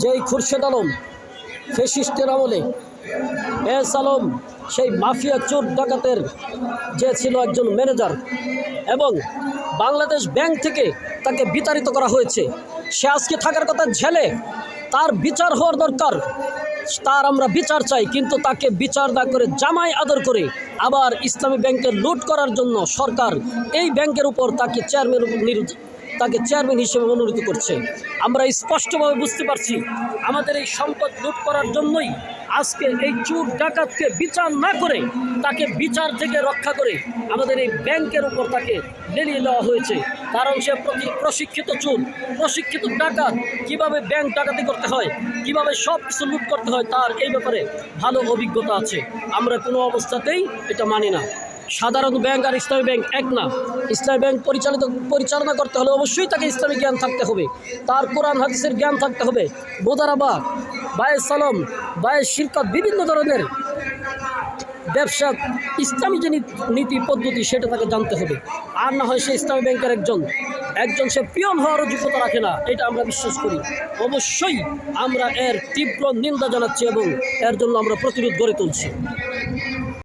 যেই খুরশেদ আলম ফেসিস্টের আমলে এস আলম সেই মাফিয়া চোর ডাকাতের যে ছিল একজন ম্যানেজার, এবং বাংলাদেশ ব্যাংক থেকে তাকে বিতাড়িত করা হয়েছে। সে আজকে থাকার কথা জেলে, তার বিচার হওয়ার দরকার, তার আমরা বিচার চাই। কিন্তু তাকে বিচার না করে জামাই আদর করে আবার ইসলামী ব্যাংকে লুট করার জন্য সরকার এই ব্যাংকের উপর তাকে চেয়ারম্যান হিসেবে মনোনীত করছে। আমরা স্পষ্টভাবে বুঝতে পারছি আমাদের এই সম্পদ লুট করার জন্যই আজকে এই চোর ডাকাতকে বিচার না করে তাকে বিচার থেকে রক্ষা করে আমাদের এই ব্যাংকের উপর তাকে লেলিয়ে দেওয়া হয়েছে। কারণ সে প্রশিক্ষিত চোর, প্রশিক্ষিত ডাকাত, কিভাবে ব্যাংক ডাকাতি করতে হয়, কিভাবে সব কিছু লুট করতে হয় তার এই ব্যাপারে ভালো অভিজ্ঞতা আছে। আমরা কোনো অবস্থাতেই এটা মানি না। সাধারণ ব্যাংক আর ইসলামী ব্যাংক এক না। ইসলামী ব্যাংক পরিচালনা করতে হলে অবশ্যই তাকে ইসলামী জ্ঞান থাকতে হবে, তার কোরআন হাদিসের জ্ঞান থাকতে হবে, মোদারাবা, বায়ে সালাম, বায়ে শিরকাত, বিভিন্ন ধরনের ব্যবসা ইসলামী যে নীতি পদ্ধতি সেটা তাকে জানতে হবে। আর না হয় সে ইসলামী ব্যাংকের একজন সে পিয়ন হওয়ারও যোগ্যতা রাখে না, এটা আমরা বিশ্বাস করি। অবশ্যই আমরা এর তীব্র নিন্দা জানাচ্ছি এবং এর জন্য আমরা প্রতিরোধ গড়ে তুলছি।